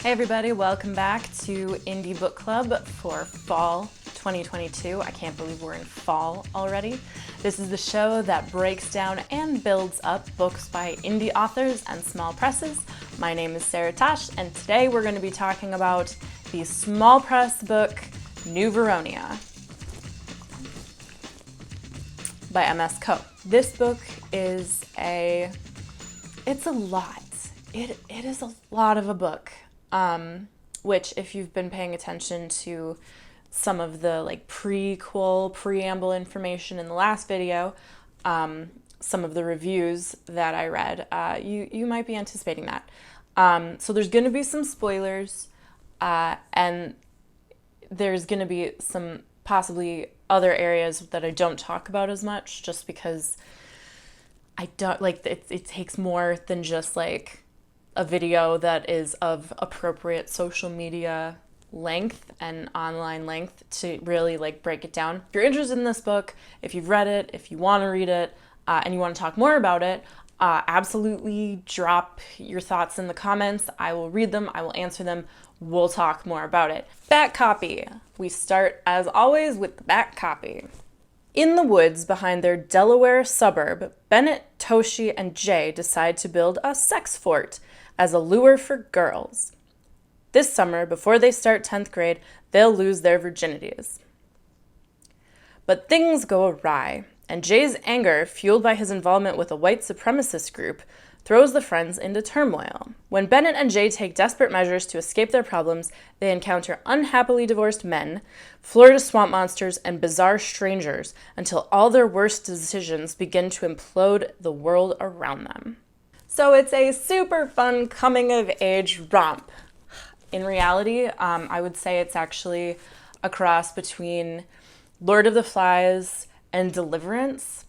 Hey everybody, welcome back to Indie Book Club for fall 2022. I can't believe we're in fall already. This is the show that breaks down and builds up books by indie authors and small presses. My name is Sarah Tosh, and today we're going to be talking about the small press book New Veronia by MS Co. This book is it's a lot. It is a lot of a book. Which, if you've been paying attention to some of the preamble information in the last video, some of the reviews that I read, you might be anticipating that. So there's going to be some spoilers, and there's going to be some possibly other areas that I don't talk about as much, just because I don't it takes more than just a video that is of appropriate social media length and online length to really break it down. If you're interested in this book, if you've read it, if you want to read it, and you want to talk more about it, absolutely drop your thoughts in the comments. I will read them, I will answer them, we'll talk more about it. Back copy. We start, as always, with the back copy. In the woods behind their Delaware suburb, Bennett, Toshi, and Jay decide to build a sex fort as a lure for girls. This summer, before they start 10th grade, they'll lose their virginities. But things go awry, and Jay's anger, fueled by his involvement with a white supremacist group, throws the friends into turmoil. When Bennett and Jay take desperate measures to escape their problems, they encounter unhappily divorced men, Florida swamp monsters, and bizarre strangers until all their worst decisions begin to implode the world around them. So it's a super fun coming-of-age romp. In reality, I would say it's actually a cross between Lord of the Flies and Deliverance,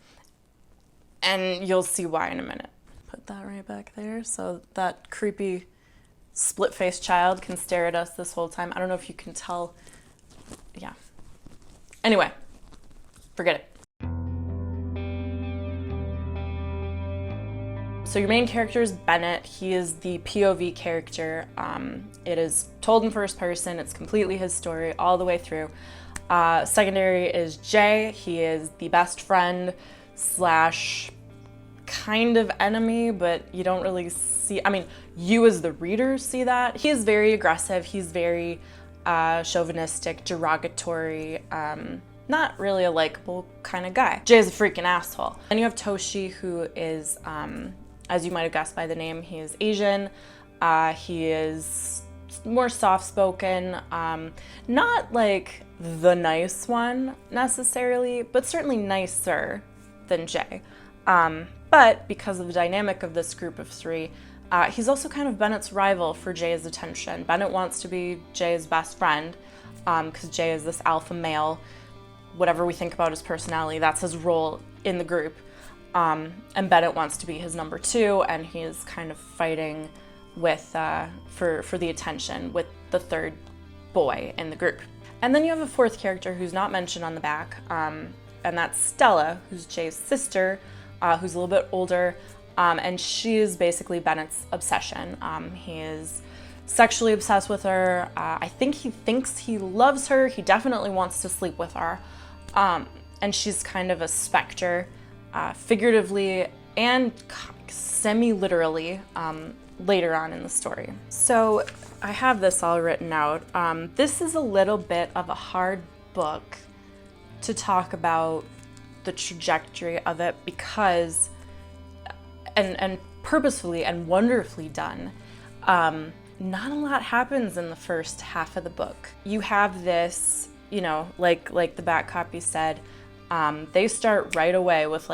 and you'll see why in a minute. Put that right back there so that creepy split-faced child can stare at us this whole time. I don't know if you can tell. Yeah. Anyway, forget it. So your main character is Bennett. He is the POV character. It is told in first person. It's completely his story all the way through. Secondary is Jay. He is the best friend slash kind of enemy, but you don't really see, you as the reader see that. He is very aggressive. He's very chauvinistic, derogatory, not really a likable kind of guy. Jay is a freaking asshole. Then you have Toshi, who is, as you might have guessed by the name, he is Asian. He is more soft-spoken, not like the nice one necessarily, but certainly nicer than Jay. But because of the dynamic of this group of three, he's also kind of Bennett's rival for Jay's attention. Bennett wants to be Jay's best friend because Jay is this alpha male. Whatever we think about his personality, that's his role in the group. And Bennett wants to be his number two, and he is kind of fighting with for the attention with the third boy in the group. And then you have a fourth character who's not mentioned on the back, and that's Stella, who's Jay's sister, who's a little bit older, and she is basically Bennett's obsession. He is sexually obsessed with her. I think he thinks he loves her. He definitely wants to sleep with her. And she's kind of a specter, figuratively and semi-literally, later on in the story. So I have this all written out. This is a little bit of a hard book to talk about the trajectory of it because, and purposefully and wonderfully done, not a lot happens in the first half of the book. You have this, like the back copy said, they start right away with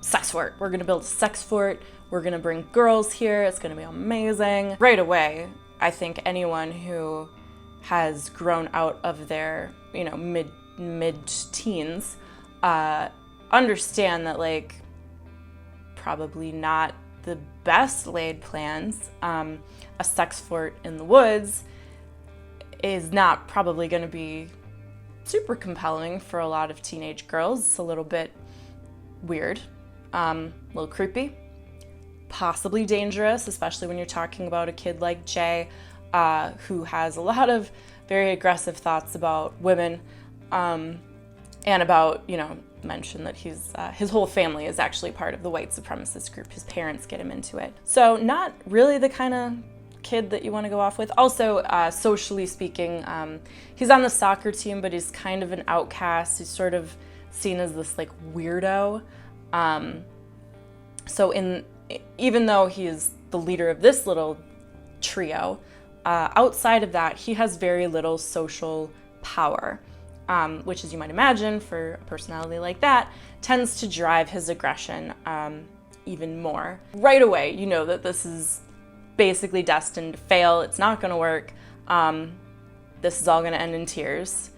sex fort. We're gonna build a sex fort. We're gonna bring girls here. It's gonna be amazing. Right away, I think anyone who has grown out of their, mid-teens, understand that probably not the best laid plans. A sex fort in the woods is not probably going to be super compelling for a lot of teenage girls. It's a little bit weird, a little creepy, possibly dangerous, especially when you're talking about a kid like Jay, who has a lot of very aggressive thoughts about women, and about, mention that his whole family is actually part of the white supremacist group. His parents get him into it. So not really the kind of kid that you want to go off with. Also, socially speaking, he's on the soccer team, but he's kind of an outcast. He's sort of seen as this like weirdo. So even though he is the leader of this little trio, outside of that, he has very little social power. Which, as you might imagine, for a personality like that, tends to drive his aggression even more. Right away, you know that this is basically destined to fail. It's not going to work. This is all going to end in tears.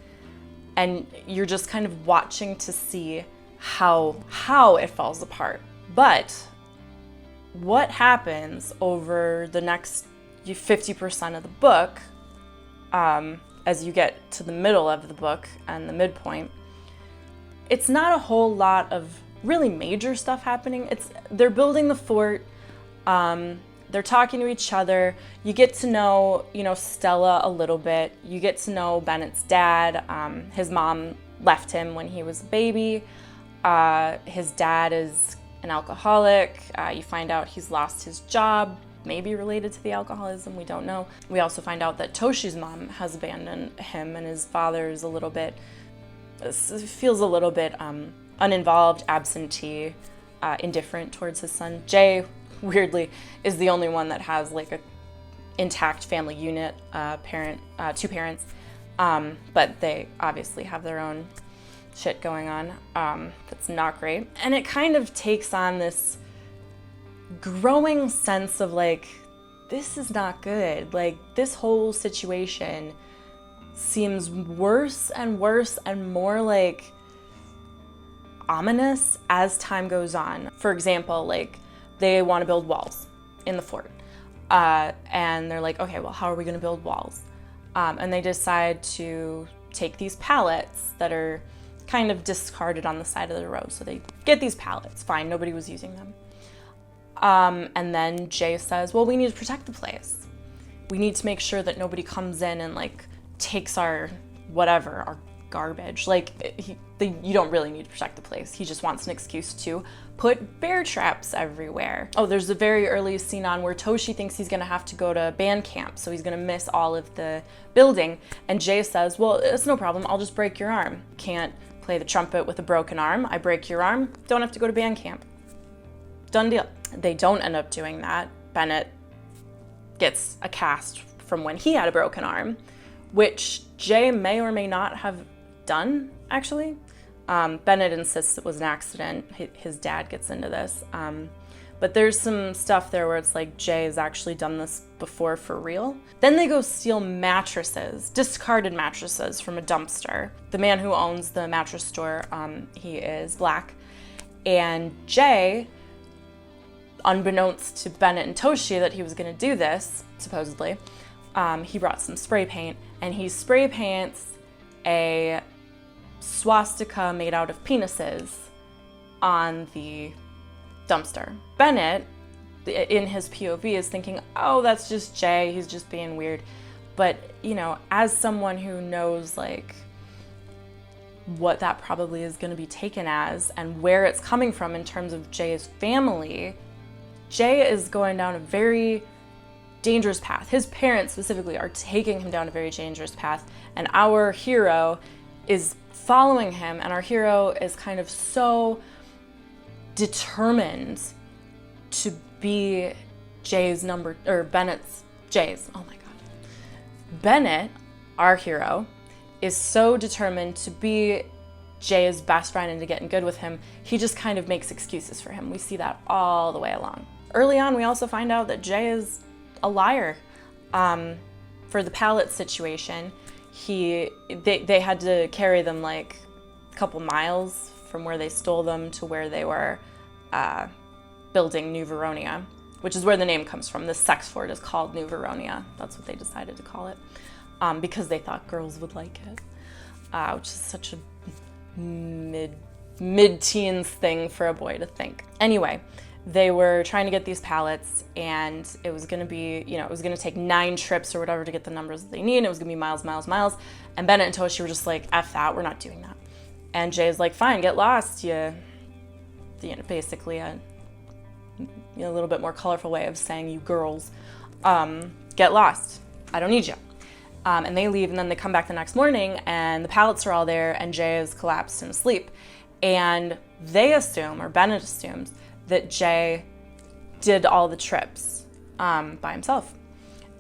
And you're just kind of watching to see how it falls apart. But what happens over the next 50% of the book, as you get to the middle of the book and the midpoint, it's not a whole lot of really major stuff happening. They're building the fort, they're talking to each other. You get to know, Stella a little bit. You get to know Bennett's dad. His mom left him when he was a baby. His dad is an alcoholic. You find out he's lost his job, maybe related to the alcoholism, we don't know. We also find out that Toshi's mom has abandoned him, and his father is feels a little bit uninvolved, absentee, indifferent towards his son. Jay, weirdly, is the only one that has like a intact family unit, two parents, but they obviously have their own shit going on. That's not great. And it kind of takes on this growing sense of like, this is not good. Like, this whole situation seems worse and worse and more like ominous as time goes on. For example, like, they want to build walls in the fort. And they're like, okay, well, how are we going to build walls? And they decide to take these pallets that are kind of discarded on the side of the road. So they get these pallets, fine, nobody was using them. And then Jay says, well, we need to protect the place. We need to make sure that nobody comes in and like takes our garbage. Like, you don't really need to protect the place. He just wants an excuse to put bear traps everywhere. Oh, there's a very early scene on where Toshi thinks he's gonna have to go to band camp, so he's gonna miss all of the building. And Jay says, well, it's no problem, I'll just break your arm. Can't play the trumpet with a broken arm. I break your arm, don't have to go to band camp. Done deal. They don't end up doing that. Bennett gets a cast from when he had a broken arm, which Jay may or may not have done, actually. Bennett insists it was an accident. His dad gets into this. But there's some stuff there where it's like Jay has actually done this before for real. Then they go steal mattresses, discarded mattresses from a dumpster. The man who owns the mattress store, he is black. And Jay, unbeknownst to Bennett and Toshi that he was gonna do this, supposedly, he brought some spray paint, and he spray paints a swastika made out of penises on the dumpster. Bennett, in his POV, is thinking, oh, that's just Jay, he's just being weird. But, as someone who knows, like, what that probably is gonna be taken as and where it's coming from in terms of Jay's family, Jay is going down a very dangerous path. His parents specifically are taking him down a very dangerous path, and our hero is following him, and our hero is kind of so determined to be Bennett's, oh my God. Bennett, our hero, is so determined to be Jay's best friend and to get in good with him, he just kind of makes excuses for him. We see that all the way along. Early on, we also find out that Jay is a liar. For the pallet situation, they had to carry them like a couple miles from where they stole them to where they were building New Veronia, which is where the name comes from. This sex fort is called New Veronia. That's what they decided to call it, because they thought girls would like it, which is such a mid-teens thing for a boy to think. Anyway, They were trying to get these pallets, and it was going to be, it was going to take 9 trips or whatever to get the numbers that they need. And it was going to be miles, miles, miles. And Bennett and Toshi were just like, F that, we're not doing that. And Jay's like, fine, get lost. Basically a little bit more colorful way of saying, you girls, get lost. I don't need you. And they leave, and then they come back the next morning, and the pallets are all there, and Jay is collapsed and asleep. And they assume, or Bennett assumes, that Jay did all the trips by himself.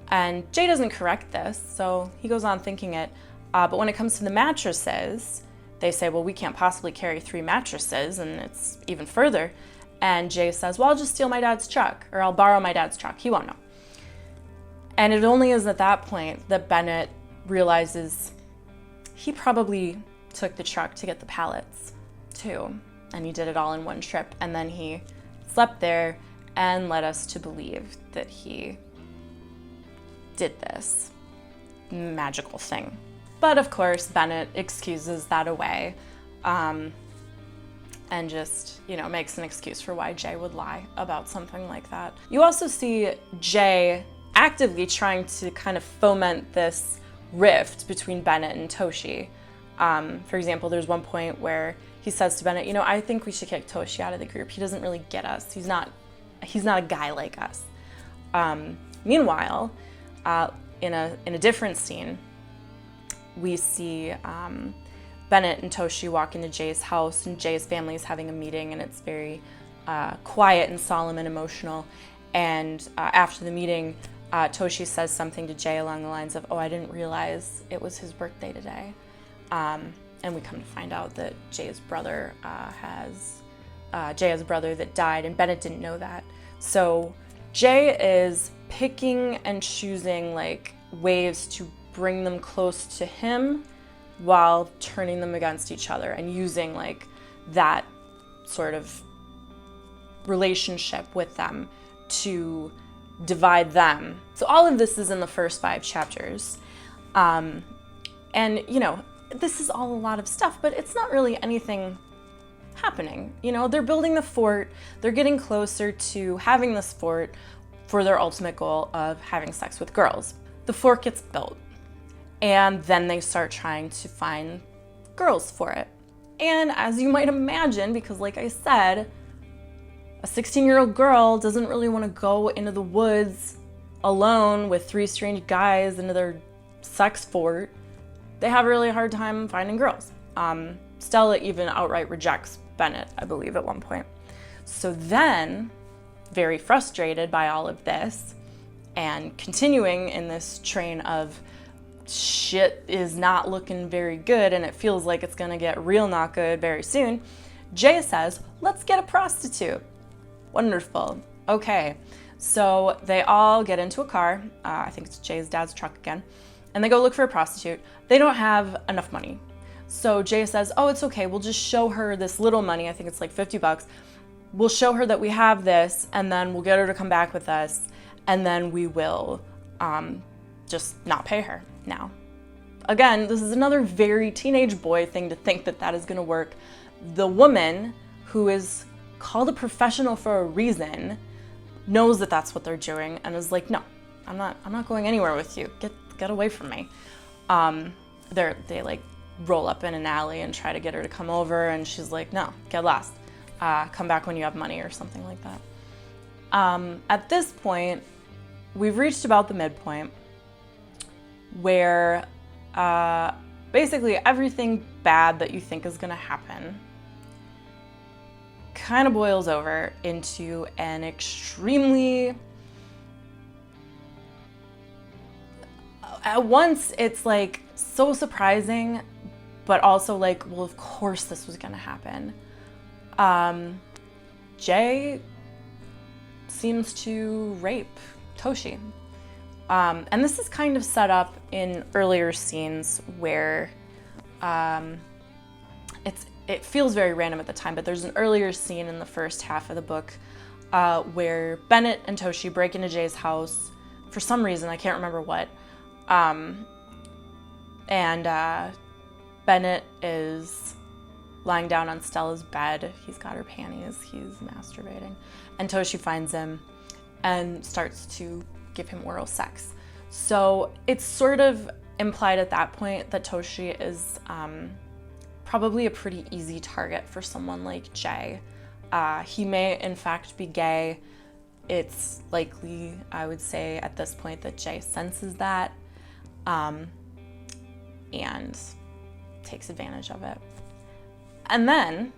And Jay doesn't correct this, so he goes on thinking it. But when it comes to the mattresses, they say, well, we can't possibly carry 3 mattresses, and it's even further. And Jay says, well, I'll just steal my dad's truck, or I'll borrow my dad's truck. He won't know. And it only is at that point that Bennett realizes he probably took the truck to get the pallets, too. And he did it all in one trip. And then he slept there and led us to believe that he did this magical thing. But of course, Bennett excuses that away and just, makes an excuse for why Jay would lie about something like that. You also see Jay actively trying to kind of foment this rift between Bennett and Toshi. For example, there's one point where he says to Bennett, I think we should kick Toshi out of the group. He doesn't really get us. He's not a guy like us. Meanwhile, in a different scene, we see Bennett and Toshi walk into Jay's house, and Jay's family is having a meeting, and it's very quiet and solemn and emotional. And after the meeting, Toshi says something to Jay along the lines of, oh, I didn't realize it was his birthday today. And we come to find out that Jay has a brother that died, and Bennett didn't know that. So Jay is picking and choosing ways to bring them close to him while turning them against each other, and using that sort of relationship with them to divide them. So all of this is in the first 5 chapters. And this is all a lot of stuff, but it's not really anything happening. They're building the fort, they're getting closer to having this fort for their ultimate goal of having sex with girls. The fort gets built, and then they start trying to find girls for it. And as you might imagine, because like I said, a 16-year-old girl doesn't really want to go into the woods alone with 3 strange guys into their sex fort. They have a really hard time finding girls. Stella even outright rejects Bennett, I believe, at one point. So then, very frustrated by all of this, and continuing in this train of shit is not looking very good and it feels like it's gonna get real not good very soon, Jay says, let's get a prostitute. Wonderful. Okay, so they all get into a car. I think it's Jay's dad's truck again. And they go look for a prostitute. They don't have enough money. So Jay says, oh, it's okay. We'll just show her this little money. I think it's $50. We'll show her that we have this, and then we'll get her to come back with us, and then we will just not pay her now. Again, this is another very teenage boy thing to think that is going to work. The woman, who is called a professional for a reason, knows that that's what they're doing, and is like, no, I'm not going anywhere with you. Get away from me. They roll up in an alley and try to get her to come over, and she's like, no, get lost. Come back when you have money, or something like that. At this point, we've reached about the midpoint where basically everything bad that you think is going to happen kind of boils over into an extremely, at once it's so surprising, but also well, of course this was gonna happen. Jay seems to rape Toshi. And this is kind of set up in earlier scenes where it feels very random at the time, but there's an earlier scene in the first half of the book where Bennett and Toshi break into Jay's house for some reason, I can't remember what. And Bennett is lying down on Stella's bed. He's got her panties, he's masturbating. And Toshi finds him and starts to give him oral sex. So it's sort of implied at that point that Toshi is probably a pretty easy target for someone like Jay. He may in fact be gay. It's likely, I would say at this point, that Jay senses that and takes advantage of it. And then,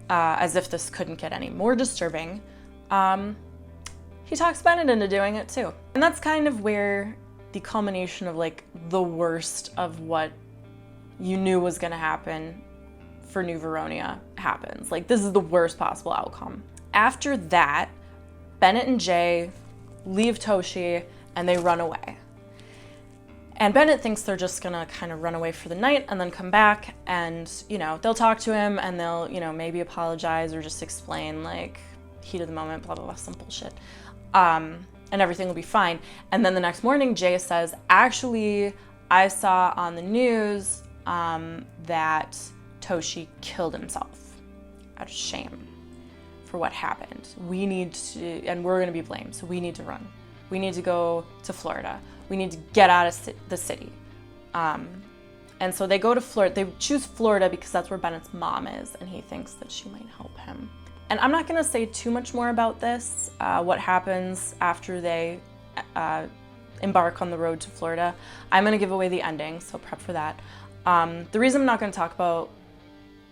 as if this couldn't get any more disturbing, he talks Bennett into doing it too. And that's kind of where the culmination of like the worst of what you knew was gonna happen for New Veronia happens. Like, this is the worst possible outcome. After that, Bennett and Jay leave Toshi and they run away. And Bennett thinks they're just gonna kind of run away for the night and then come back and, you know, they'll talk to him and they'll, you know, maybe apologize or just explain like heat of the moment, blah, blah, blah, some bullshit. And everything will be fine. And then the next morning, Jay says, actually, I saw on the news that Toshi killed himself out of shame for what happened. We need to, and we're gonna be blamed, so we need to run. We need to go to Florida. We need to get out of the city. And so they go to Florida. They choose Florida because that's where Bennett's mom is, and he thinks that she might help him. And I'm not gonna say too much more about this, what happens after they embark on the road to Florida. I'm gonna give away the ending, so prep for that. The reason I'm not gonna talk about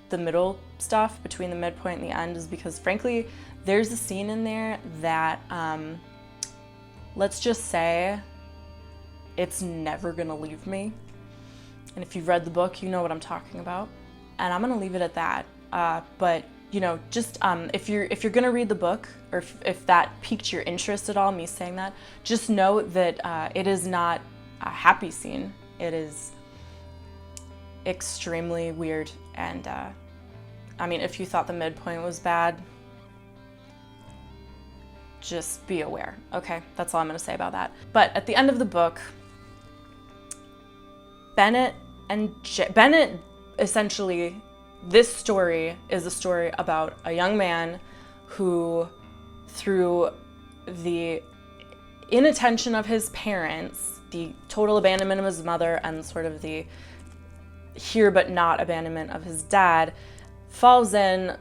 the middle stuff between the midpoint and the end is because, frankly, there's a scene in there that, let's just say, it's never gonna leave me. And if you've read the book, you know what I'm talking about. And I'm gonna leave it at that. But you know, just if you're gonna read the book, or if that piqued your interest at all, me saying that, just know that it is not a happy scene. It is extremely weird, and I mean, if you thought the midpoint was bad, just be aware, okay? That's all I'm gonna say about that. But at the end of the book, Bennett essentially, this story is a story about a young man who, through the inattention of his parents, the total abandonment of his mother, and sort of the here but not abandonment of his dad, falls in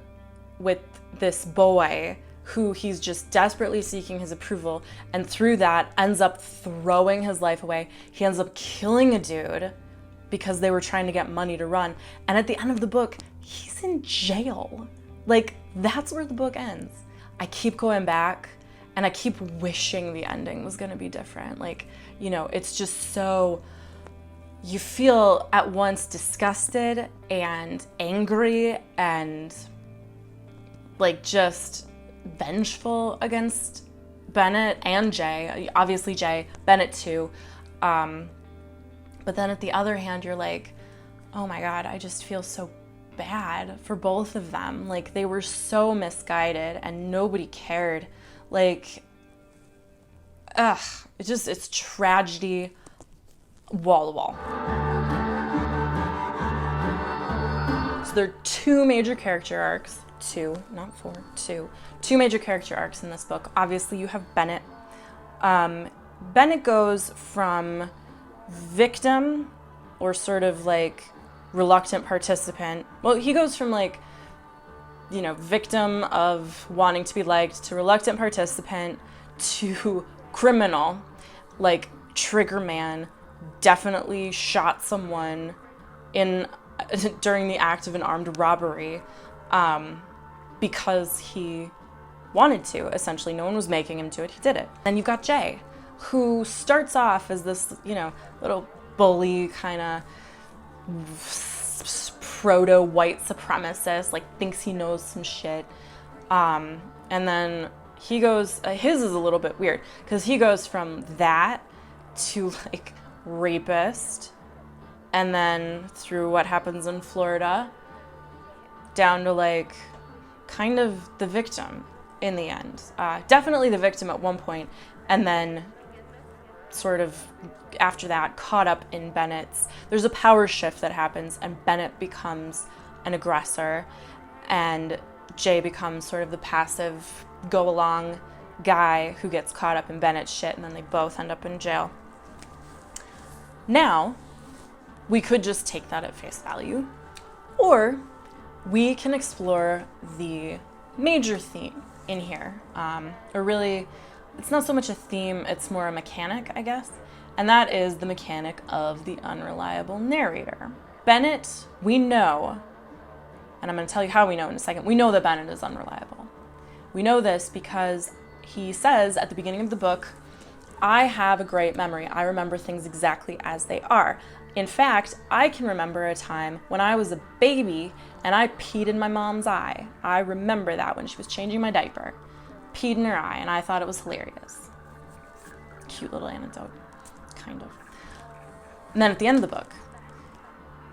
with this boy who he's just desperately seeking his approval, and through that ends up throwing his life away. He ends up killing a dude because they were trying to get money to run. And at the end of the book, he's in jail. Like, that's where the book ends. I keep going back and I keep wishing the ending was gonna be different. Like, you know, it's just so, you feel at once disgusted and angry and like just vengeful against Bennett and Jay. Obviously Jay, Bennett too. But then at the other hand, you're like, oh my God, I just feel so bad for both of them. Like, they were so misguided and nobody cared. Like, it's tragedy, wall to wall. So there are two major character arcs, two major character arcs in this book. Obviously you have Bennett. Bennett goes from victim, or sort of like reluctant participant. Well, he goes from like, you know, victim of wanting to be liked to reluctant participant to criminal, like trigger man, definitely shot someone during the act of an armed robbery because he wanted to, essentially. No one was making him do it, he did it. Then you've got Jay, who starts off as this, you know, little bully kind of proto-white supremacist, like thinks he knows some shit. And then he goes, his is a little bit weird, because he goes from that to like rapist, and then through what happens in Florida, down to like kind of the victim in the end. Definitely the victim at one point, and then sort of after that caught up in Bennett's, there's a power shift that happens and Bennett becomes an aggressor, and Jay becomes sort of the passive, go-along guy who gets caught up in Bennett's shit, and then they both end up in jail. Now, we could just take that at face value, or we can explore the major theme in here, or really, it's not so much a theme, it's more a mechanic, I guess, and that is the mechanic of the unreliable narrator. Bennett, we know, and I'm going to tell you how we know in a second, we know that Bennett is unreliable. We know this because he says at the beginning of the book, I have a great memory. I remember things exactly as they are. In fact, I can remember a time when I was a baby and I peed in my mom's eye. I remember that when she was changing my diaper. Peed in her eye, and I thought it was hilarious. Cute little anecdote, kind of. And then at the end of the book,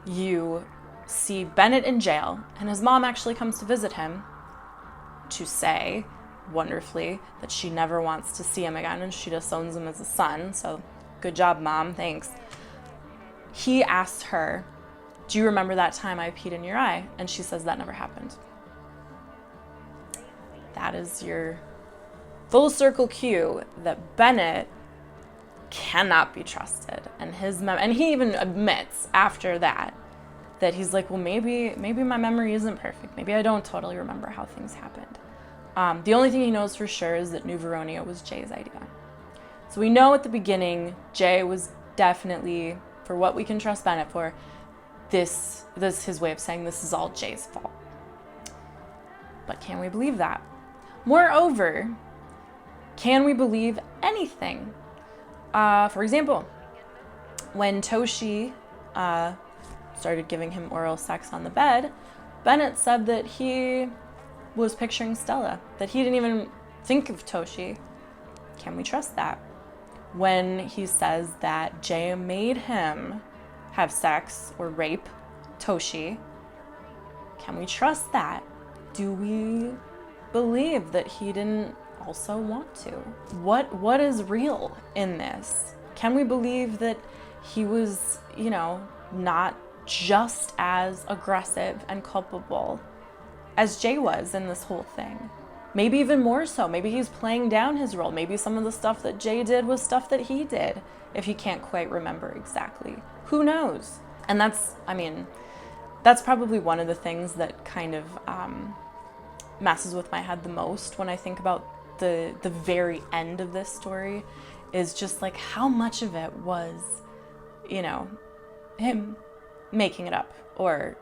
you see Bennett in jail, and his mom actually comes to visit him to say, wonderfully, that she never wants to see him again, and she just owns him as a son, so good job, Mom, thanks. He asked her, do you remember that time I peed in your eye? And she says that never happened. That is your full circle cue that Bennett cannot be trusted. And and he even admits after that he's like, well, maybe my memory isn't perfect. Maybe I don't totally remember how things happened. The only thing he knows for sure is that New Veronia was Jay's idea. So we know at the beginning, Jay was definitely, for what we can trust Bennett for, this is his way of saying this is all Jay's fault. But can we believe that? Moreover, can we believe anything? For example, when Toshi started giving him oral sex on the bed, Bennett said that he was picturing Stella, that he didn't even think of Toshi. Can we trust that? When he says that Jay made him have sex or rape Toshi, can we trust that? Do we believe that he didn't also want to? What is real in this? Can we believe that he was, not just as aggressive and culpable as Jay was in this whole thing? Maybe even more so. Maybe he's playing down his role. Maybe some of the stuff that Jay did was stuff that he did, if he can't quite remember exactly. Who knows? And that's probably one of the things that kind of messes with my head the most when I think about the very end of this story, is just like how much of it was, him making it up or,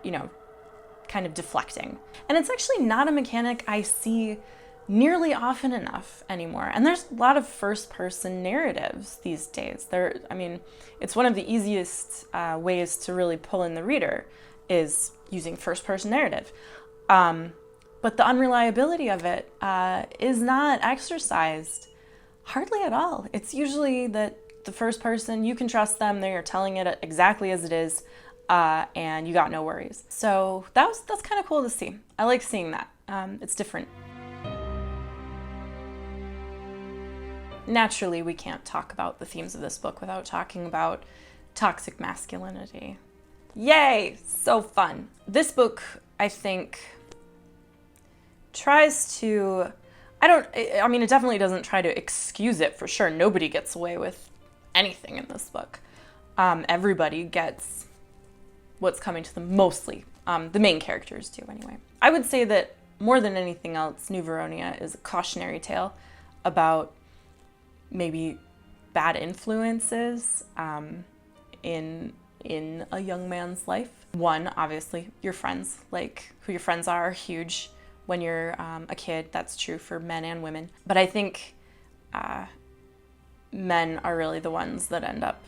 kind of deflecting. And it's actually not a mechanic I see nearly often enough anymore. And there's a lot of first-person narratives these days. It's one of the easiest ways to really pull in the reader is using first-person narrative. But the unreliability of it is not exercised hardly at all. It's usually that the first person, you can trust them, they are telling it exactly as it is, and you got no worries. So that's kind of cool to see. I like seeing that. It's different. Naturally, we can't talk about the themes of this book without talking about toxic masculinity. Yay! So fun. This book, I think, tries to, it definitely doesn't try to excuse it for sure. Nobody gets away with anything in this book. Everybody gets what's coming to them, mostly. The main characters do, anyway. I would say that more than anything else, New Veronia is a cautionary tale about maybe bad influences in a young man's life. One, obviously, your friends, like who your friends are huge when you're a kid. That's true for men and women. But I think men are really the ones that end up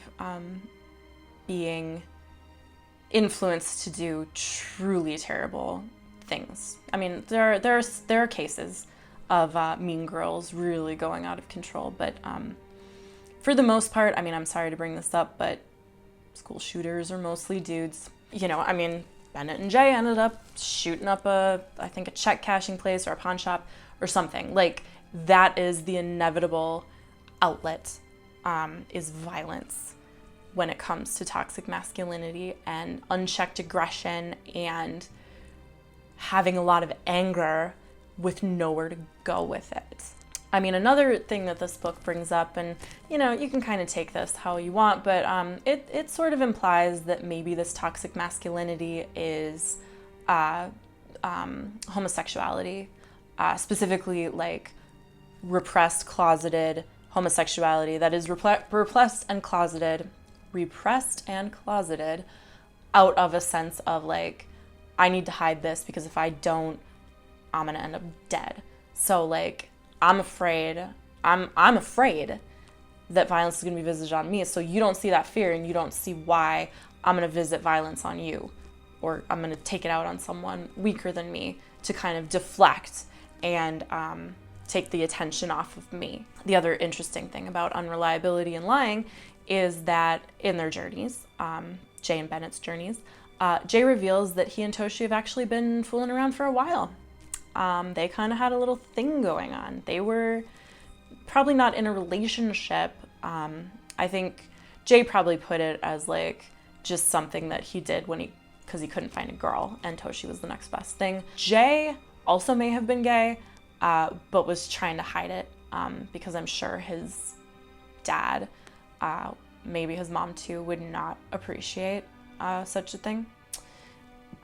being influenced to do truly terrible things. There are cases of mean girls really going out of control, but for the most part, I'm sorry to bring this up, but school shooters are mostly dudes. Bennett and Jay ended up shooting up a check cashing place or a pawn shop or something. Like, that is the inevitable outlet, is violence when it comes to toxic masculinity and unchecked aggression and having a lot of anger with nowhere to go with it. I mean, another thing that this book brings up, and you know, you can kind of take this how you want, but it sort of implies that maybe this toxic masculinity is homosexuality, specifically like repressed, closeted homosexuality that is repressed and closeted out of a sense of like, I need to hide this because if I don't, I'm gonna end up dead. So like, I'm afraid that violence is gonna be visited on me. So you don't see that fear and you don't see why I'm gonna visit violence on you, or I'm gonna take it out on someone weaker than me to kind of deflect and take the attention off of me. The other interesting thing about unreliability and lying is that in their journeys, Jay and Bennett's journeys, Jay reveals that he and Toshi have actually been fooling around for a while. They kind of had a little thing going on. They were probably not in a relationship. I think Jay probably put it as like just something that he did because he couldn't find a girl, and Toshi was the next best thing. Jay also may have been gay, but was trying to hide it because I'm sure his dad, maybe his mom too, would not appreciate such a thing,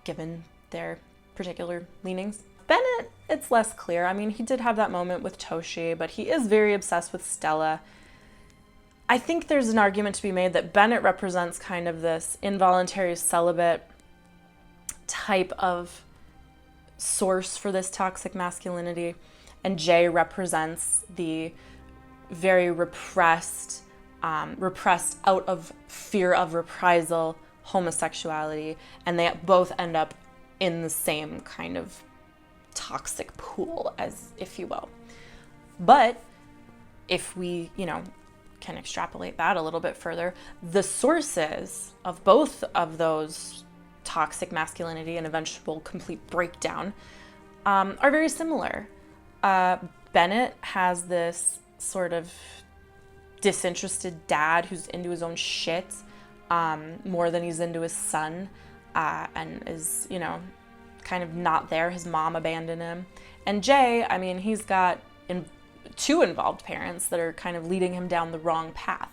given their particular leanings. Bennett, it's less clear. I mean, he did have that moment with Toshi, but he is very obsessed with Stella. I think there's an argument to be made that Bennett represents kind of this involuntary celibate type of source for this toxic masculinity, and Jay represents the very repressed out of fear of reprisal homosexuality, and they both end up in the same kind of toxic pool, as if you will. But if we, can extrapolate that a little bit further, the sources of both of those toxic masculinity and eventual complete breakdown are very similar. Bennett has this sort of disinterested dad who's into his own shit more than he's into his son, and is, kind of not there. His mom abandoned him. And Jay, I mean, he's got two involved parents that are kind of leading him down the wrong path.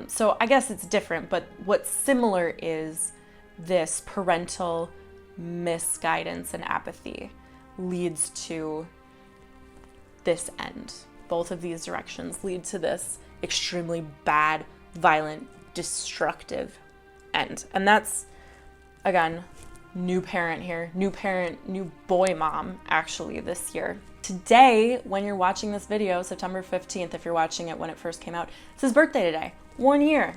So I guess it's different, but what's similar is this parental misguidance and apathy leads to this end. Both of these directions lead to this extremely bad, violent, destructive end. And that's, again, new parent here, new boy mom, actually, this year. Today, when you're watching this video, September 15th, if you're watching it when it first came out, it's his birthday today. 1 year.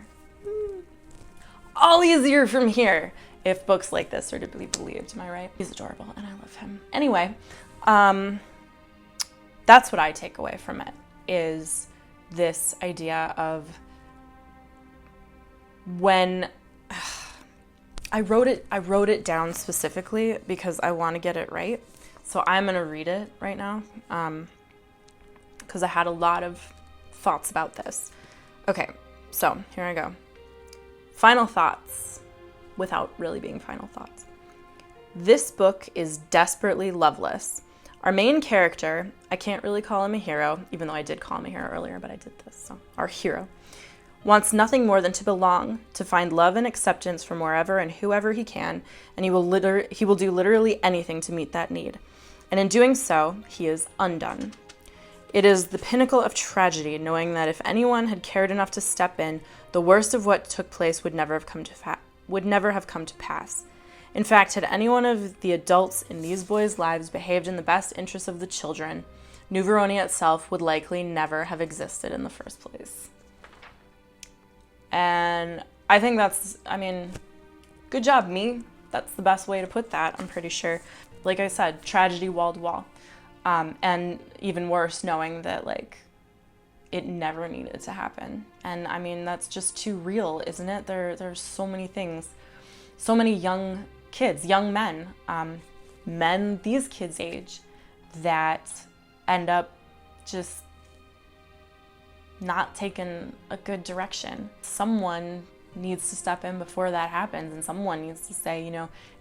All easier from here, if books like this are to be believed, am I right? He's adorable, and I love him. Anyway, that's what I take away from it, is this idea of when I wrote it down specifically because I want to get it right. So I'm going to read it right now because I had a lot of thoughts about this. Okay, so here I go. Final thoughts, without really being final thoughts. This book is desperately loveless. Our main character, I can't really call him a hero, even though I did call him a hero earlier, but I did this, so our hero, wants nothing more than to belong, to find love and acceptance from wherever and whoever he can, and he will do literally anything to meet that need. And in doing so, he is undone. It is the pinnacle of tragedy, knowing that if anyone had cared enough to step in, the worst of what took place would never have come to pass. In fact, had any one of the adults in these boys' lives behaved in the best interests of the children, New Veronia itself would likely never have existed in the first place. And I think good job, me. That's the best way to put that, I'm pretty sure. Like I said, tragedy wall to wall. And even worse, knowing that, it never needed to happen. And, that's just too real, isn't it? There's so many things, so many young kids, young men, men these kids' age, that end up just not taking a good direction. Someone needs to step in before that happens, and someone needs to say,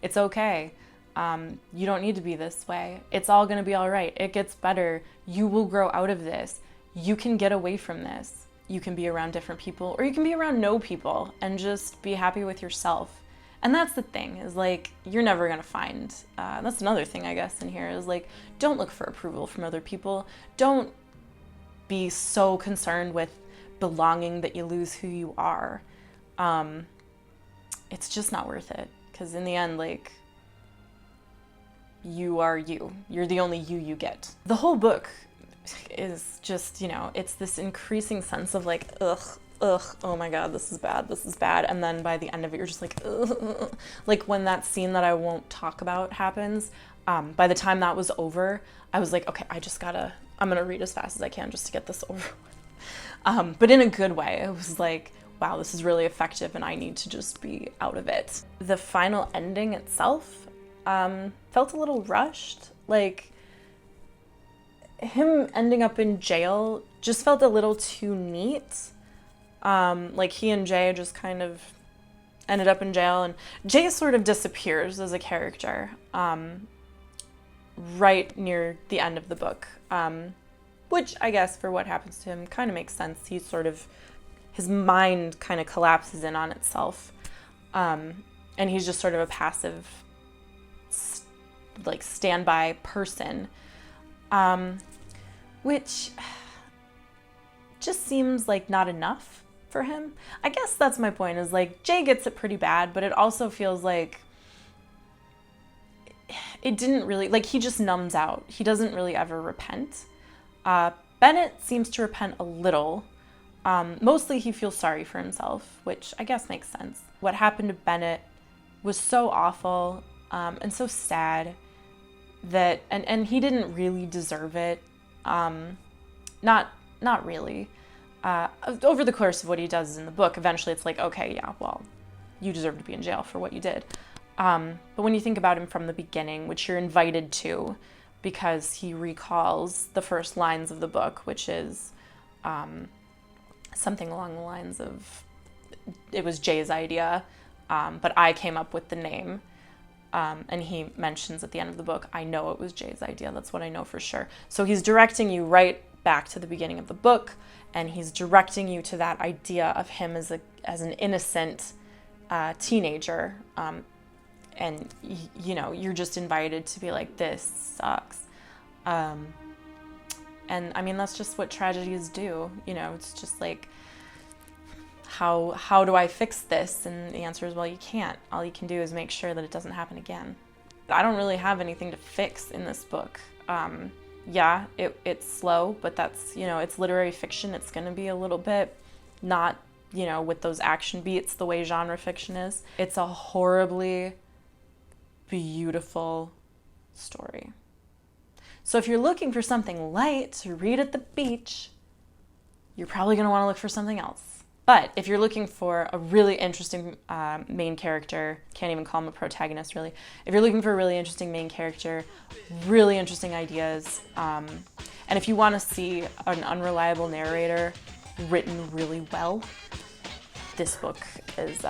it's okay. You don't need to be this way. It's all gonna be all right. It gets better. You will grow out of this. You can get away from this. You can be around different people, or you can be around no people and just be happy with yourself. And that's the thing, is like, you're never gonna find, that's another thing I guess in here, is like, don't look for approval from other people. Don't be so concerned with belonging that you lose who you are. It's just not worth it, because in the end, like, you are you. You're the only you get. The whole book is just, it's this increasing sense of like, ugh, oh my God, this is bad. And then by the end of it, you're just like, ugh. Like when that scene that I won't talk about happens, by the time that was over, I was like, okay, I'm gonna read as fast as I can just to get this over with. But in a good way. It was like, wow, this is really effective and I need to just be out of it. The final ending itself felt a little rushed. Like, him ending up in jail just felt a little too neat. Like he and Jay just kind of ended up in jail, and Jay sort of disappears as a character right near the end of the book, which I guess for what happens to him kind of makes sense. His mind kind of collapses in on itself, and he's just sort of a passive standby person, which just seems like not enough for him. I guess that's my point, is like Jay gets it pretty bad, but it also feels like it didn't really, like, he just numbs out. He doesn't really ever repent. Bennett seems to repent a little. Mostly he feels sorry for himself, which I guess makes sense. What happened to Bennett was so awful and so sad that, and he didn't really deserve it. Not really. Over the course of what he does in the book, eventually it's like, okay, yeah, well, you deserve to be in jail for what you did. But when you think about him from the beginning, which you're invited to, because he recalls the first lines of the book, which is something along the lines of, it was Jay's idea, but I came up with the name. And he mentions at the end of the book, I know it was Jay's idea. That's what I know for sure. So he's directing you right back to the beginning of the book, and he's directing you to that idea of him as an innocent teenager. And you're just invited to be like, this sucks. And I mean, that's just what tragedies do. It's just like, how do I fix this? And the answer is, well, you can't. All you can do is make sure that it doesn't happen again. I don't really have anything to fix in this book. Yeah, it's slow, but that's, it's literary fiction. It's going to be a little bit not, with those action beats the way genre fiction is. It's a horribly beautiful story. So if you're looking for something light to read at the beach, you're probably going to want to look for something else. But if you're looking for a really interesting main character, can't even call him a protagonist really. If you're looking for a really interesting main character, really interesting ideas, and if you want to see an unreliable narrator written really well, this book is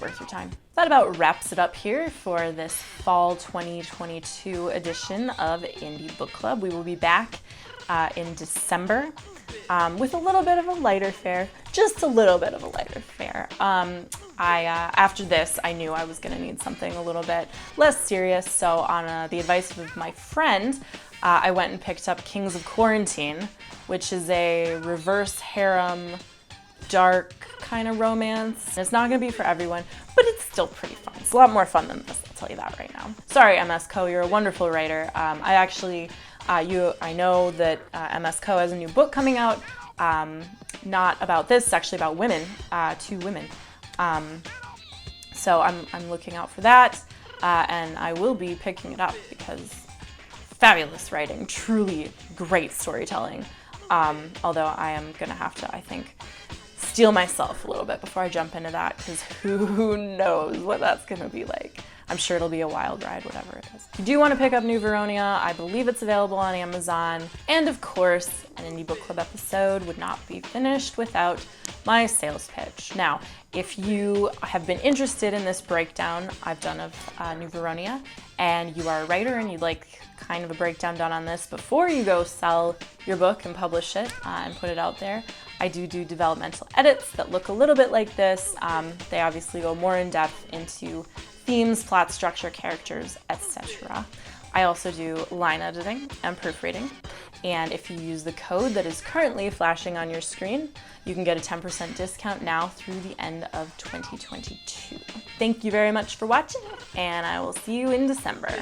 worth your time. That about wraps it up here for this fall 2022 edition of Indie Book Club. We will be back in December. With a little bit of a lighter fare, just a little bit of a lighter fare. After this, I knew I was going to need something a little bit less serious, so on the advice of my friend, I went and picked up Kings of Quarantine, which is a reverse harem, dark kind of romance. It's not going to be for everyone, but it's still pretty fun. It's a lot more fun than this, I'll tell you that right now. Sorry, MS Co, you're a wonderful writer. I know that MS Co has a new book coming out, not about this, it's actually about women, two women. So I'm looking out for that, and I will be picking it up because fabulous writing, truly great storytelling. Although I am gonna have to, I think, steel myself a little bit before I jump into that, because who knows what that's gonna be like. I'm sure it'll be a wild ride, whatever it is. If you do want to pick up New Veronia, I believe it's available on Amazon. And of course, an Indie Book Club episode would not be finished without my sales pitch. Now, if you have been interested in this breakdown I've done of New Veronia, and you are a writer and you'd like kind of a breakdown done on this before you go sell your book and publish it and put it out there, I do developmental edits that look a little bit like this. They obviously go more in depth into themes, plot structure, characters, etc. I also do line editing and proofreading. And if you use the code that is currently flashing on your screen, you can get a 10% discount now through the end of 2022. Thank you very much for watching, and I will see you in December.